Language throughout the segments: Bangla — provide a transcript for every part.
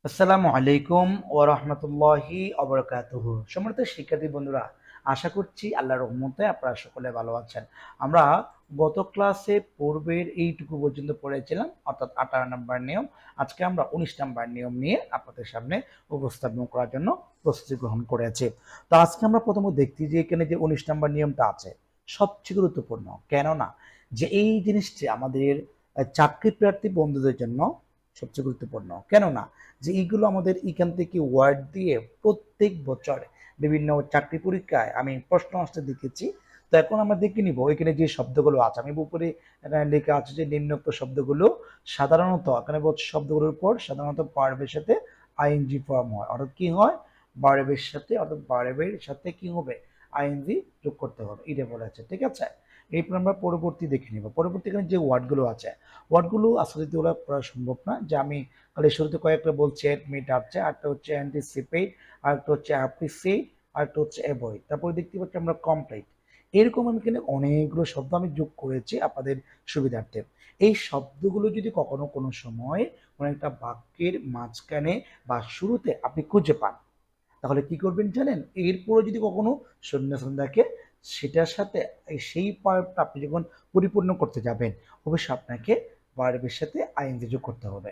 আসসালামু আলাইকুম ওয়া রাহমাতুল্লাহি ওয়া বারাকাতুহু। সম্মানিত শিক্ষার্থী বন্ধুরা, আশা করছি আল্লাহর রহমতে আপনারা সকলে ভালো আছেন। আমরা গত ক্লাসে পূর্বের এইটুকু পর্যন্ত পড়েছিলাম, অর্থাৎ 18 নম্বর নিয়ম। আজকে আমরা 19 নম্বর নিয়ম নিয়ে আপনাদের সামনে উপস্থাপন করার জন্য প্রস্তুতি গ্রহণ করেছি। তো আজকে আমরা প্রথমে দেখছি যে এখানে যে 19 নম্বর নিয়মটা আছে সবচেয়ে গুরুত্বপূর্ণ, কেননা যে এই জিনিসটি আমাদের চাকরি প্রার্থী বন্ধুদের জন্য সবচেয়ে গুরুত্বপূর্ণ। কেননা যে এইগুলো আমাদের এখান থেকে ওয়ার্ড দিয়ে প্রত্যেক বছর বিভিন্ন চাকরি পরীক্ষায় আমি প্রশ্ন আসতে দেখেছি। তো এখন আমরা দেখে নিব এখানে যে শব্দগুলো আছে, আমি উপরে লেখা আছে যে নিম্নোক্ত শব্দগুলো সাধারণত এখানে বলছে শব্দগুলোর পর সাধারণত ভার্বের সাথে আইএনজি ফর্ম হয়, অর্থাৎ কি হয় ভার্বের সাথে, অর্থাৎ ভার্বের সাথে কি হবে আইএনজি যোগ করতে হবে, এটা বলা আছে। ঠিক আছে, এরপর আমরা পরবর্তী দেখে নিব। পরবর্তীকালে যে ওয়ার্ডগুলো আছে, ওয়ার্ডগুলো আসলে তোলা পড়া সম্ভব না, যে আমি খালি শুরুতে কয়েকটা বলছি অ্যাডমিট আছে, আরেকটা হচ্ছে অ্যান্টিসিপেট, আরেকটা হচ্ছে অ্যাপ্রিসিয়েট, আরেকটা হচ্ছে অ্যাভয়েড, তারপরে দেখতে পাচ্ছি আমরা কমপ্লিট। এরকম আমি এখানে অনেকগুলো শব্দ আমি যোগ করেছি আপনাদের সুবিধার্থে। এই শব্দগুলো যদি কখনো কোনো সময় কোনো একটা বাক্যের মাঝখানে বা শুরুতে আপনি খুঁজে পান, তাহলে কি করবেন জানেন? এরপরে যদি কখনো শূন্যস্থান থাকে, সেটার সাথে সেই পার্টটা আপনি যখন পরিপূর্ণ করতে যাবেন, অবশ্যই আপনাকে ভার্বের সাথে আইএনজি যোগ করতে হবে।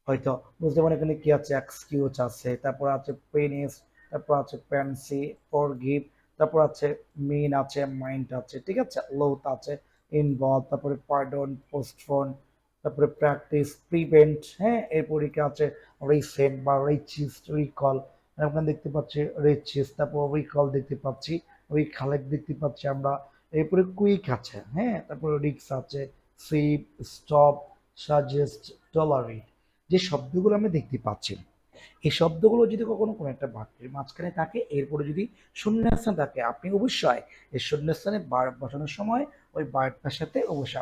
হয়তো বুঝতে পারেন এখানে কি আছে, এক্সকিউজ আছে, তারপর আছে পেনিস, তারপর আছে পেন্সি, ফরগিভ, তারপর আছে মিন আছে, মাইন্ড আছে, ঠিক আছে, লোথ আছে, ইনভলভ, তারপরে পার্ডন, পোস্টফোন, তারপরে প্র্যাকটিস, প্রিভেন্ট, হ্যাঁ, এরপরে কি আছে রিসেন্ট বা রিচিস, রিকল, ওখানে দেখতে পাচ্ছি রিচিস, তারপর রিকল দেখতে পাচ্ছি, রিকালেক্ট দেখতে পাচ্ছি আমরা, এরপরে কুইক আছে, হ্যাঁ, তারপরে রিক্স আছে, সিপ, স্টপ, সাজেস্ট, টলারেট। যে শব্দগুলো আমরা দেখতে পাচ্ছি, এই শব্দগুলো যদি কখনো কোনো একটা বাক্যের মাঝখানে থাকে, এরপরে যদি শূন্যস্থান থাকে, আপনি অবশ্যই এই শূন্যস্থানে বার বসানোর সময় ওই বারটার সাথে অবশ্যই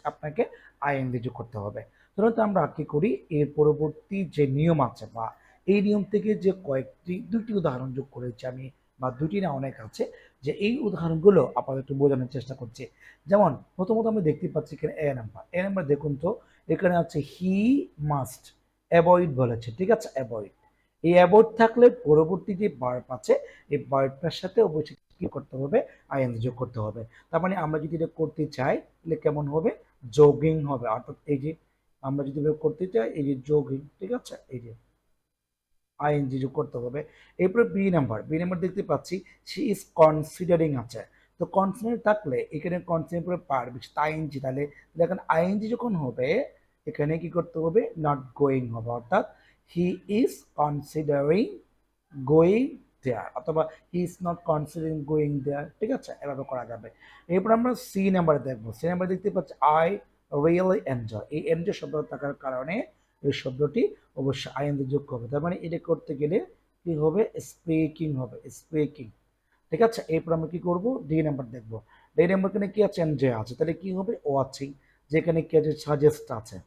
আপনাকে আইএনজি যোগ করতে হবে। ধরুন তো আমরা কি করি, এর পরবর্তী যে নিয়ম আছে বা এই নিয়ম থেকে যে দুইটি উদাহরণ যোগ করেছি আমি, বা দুটি না অনেক আছে, যে এই উদাহরণগুলো আপাতত একটু বোঝানোর চেষ্টা করছি। যেমন প্রথমত আমি দেখতে পাচ্ছি এখানে এ নাম্বার দেখুন তো, এখানে আছে হি মাস্ট অ্যাভয়েড বলেছে, ঠিক আছে, অ্যাভয়েড। এই অ্যাভয়েড থাকলে পরবর্তী যে ভার্ব আছে, এই ভার্বটার সাথে অবশ্যই কি করতে হবে, আইএনজি যোগ করতে হবে। তার মানে আমরা যদি এটা করতে চাই তাহলে কেমন হবে, যোগিং হবে, অর্থাৎ এই যে আমরা যদি এটা করতে চাই, এই যে যোগিং, ঠিক আছে, এই যে আইএনজি যোগ করতে হবে। এরপরে বি নাম্বার দেখতে পাচ্ছি শি ইজ কনসিডারিং আছে। তো কনসিডার থাকলে এখানে কনসিডার পরে পারবে আইএনজি, তাহলে দেখেন আইএনজি যখন হবে এখানে কি করতে হবে, নট গোয়িং হবে, অর্থাৎ he is considering going there, অথবা he is not considering going there, ঠিক আছে, এভাবে করা যাবে। এরপর আমরা সি নাম্বারে দেখবো। সি নাম্বার দেখতে পাচ্ছি আই রিয়েলি এনজয়। এই এনজয় শব্দ থাকার কারণে এই শব্দটি অবশ্যই আইএনজি যোগ হবে। তার মানে এটা করতে গেলে কি হবে, স্পিকিং হবে, স্পিকিং, ঠিক আছে। এরপর আমরা কি করব, ডি নাম্বার দেখবো। ডি নাম্বার এখানে কি আছে, এনজয় আছে, তাহলে কি হবে, ওয়াচিং, যেখানে কি আছে, সাজেস্ট আছে,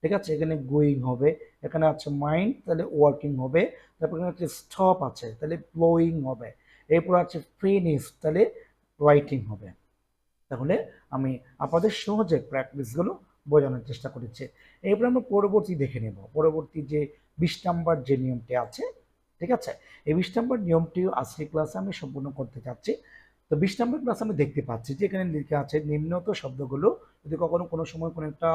ঠিক আছে, এখানে গোয়িং হবে, এখানে আছে মাইন্ড, তাহলে ওয়ার্কিং হবে, তারপর এখানে হচ্ছে স্টপ আছে, তাহলে ব্লোয়িং হবে, এরপর আছে ফিনিশ, তাহলে রাইটিং হবে। তাহলে আমি আপনাদের সহজে প্র্যাকটিসগুলো বোঝানোর চেষ্টা করেছি। এরপর আমরা পরবর্তী দেখে নেব, পরবর্তী যে 20 নম্বর যে নিয়মটি আছে, ঠিক আছে, এই 20 নম্বর নিয়মটিও আজকের ক্লাসে আমি সম্পূর্ণ করতে চাচ্ছি। তো 20 নম্বর ক্লাস আমি দেখতে পাচ্ছি যে এখানে লেখা আছে নিম্নত শব্দগুলো যদি কখনো কোনো সময় কোনো একটা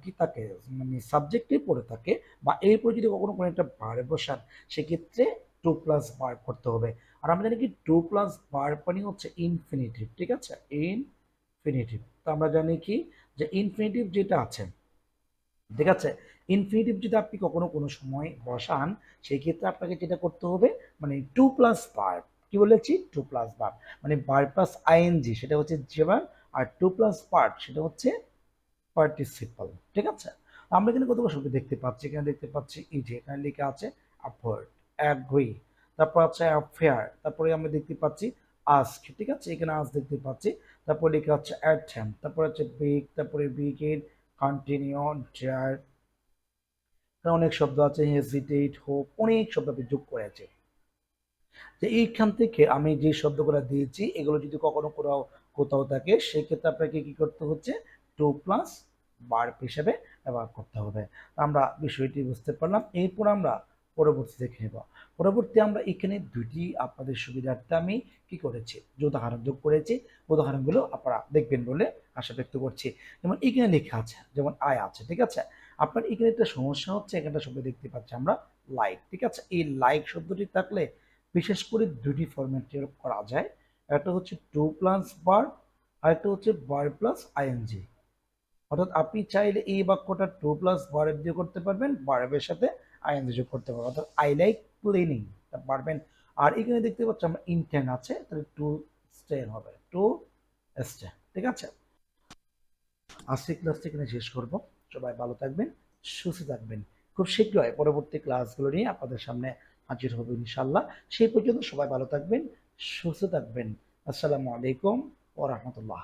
কি থাকে, মানে সাবজেক্টে পড়ে থাকে, বা এরপর যদি কখনো কোনো একটা ভার্ব বসান, সেক্ষেত্রে টু প্লাস ভার্ব করতে হবে। আর আমরা জানি কি টু প্লাস ভার্ব মানে হচ্ছে ইনফিনিটিভ, ঠিক আছে, ইনফিনিটিভ। তো আমরা জানি কি যে ইনফিনিটিভ যেটা আছে, ঠিক আছে, ইনফিনিটিভ যদি আপনি কখনো কোনো সময় বসান, সেই ক্ষেত্রে আপনাকে যেটা করতে হবে, মানে টু প্লাস ভার্ব, কি বলেছি, টু প্লাস ভার্ব, মানে ভার্ব প্লাস আইএনজি সেটা হচ্ছে যেভার, আর টু প্লাস পার্ট সেটা হচ্ছে পার্টিসিপল, ঠিক আছে। আমরা এখানে কতগুলো শব্দ দেখতে পাচ্ছি, এখানে দেখতে পাচ্ছি এই যে এখানে লেখা আছে অ্যাফোর্ড, অ্যাগ্রি, তারপর আছে অ্যাফেয়ার, তারপরে আমরা দেখতে পাচ্ছি আস্ক, ঠিক আছে, এখানে আজ দেখতে পাচ্ছি, তারপর লেখা হচ্ছে অ্যাটেম্প, তারপর হচ্ছে বিগ, তারপরে বিগিন, কন্টিনিউ, ডেয়ার, অনেক শব্দ আছে, হেজিটেট, হোপ, অনেক শব্দ আপনি যোগ করেছে। যে এইখান থেকে আমি যে শব্দগুলো দিয়েছি এগুলো যদি কখনো কোথাও কোথাও থাকে, সেক্ষেত্রে আপনাকে কি করতে হচ্ছে, টু প্লাস ভার্ব হিসেবে ব্যবহার করতে হবে। আমরা বিষয়টি বুঝতে পারলাম। এরপর আমরা পরবর্তী দেখে নেব। পরবর্তী আমরা এখানে দুটি আপনাদের সুবিধার্থে আমি কি করেছি, যে উদাহরণ যোগ করেছি, উদাহরণগুলো আপনারা দেখবেন বলে আশা ব্যক্ত করছি। যেমন এখানে লেখা আছে, যেমন আয় আছে, ঠিক আছে। আপনার এখানে একটা সমস্যা হচ্ছে, এখানে একটা শব্দ দেখতে পাচ্ছি আমরা, লাইক, ঠিক আছে। এই লাইক শব্দটি থাকলে বিশেষ করে দুটি ফরম্যাটে করা যায়। একটা হচ্ছে টু প্লাস ভার্ব, আর একটা হচ্ছে ভার্ব প্লাস আইএনজি। অর্থাৎ আপনি চাইলে এই বাক্যটা টু প্লাস ভার্ব দিয়ে করতে পারবেন, ভার্বের সাথে আইএনজি যোগ করতে পারবেন। অর্থাৎ আই লাইক ক্লিনিং পারবেন। আর এখানে দেখতে পাচ্ছি আমরা ইনটেন আছে, তাহলে টু স্টে হবে, টু স্টে, ঠিক আছে। আজকের ক্লাসটি এখানে শেষ করব। সবাই ভালো থাকবেন, সুস্থ থাকবেন। খুব শীঘ্রই পরবর্তী ক্লাসগুলো নিয়ে আপনাদের সামনে হাজির হব ইনশাল্লাহ। সেই পর্যন্ত সবাই ভালো থাকবেন, সুস্থ থাকবেন। আসসালামু আলাইকুম ওয়া রাহমাতুল্লাহ।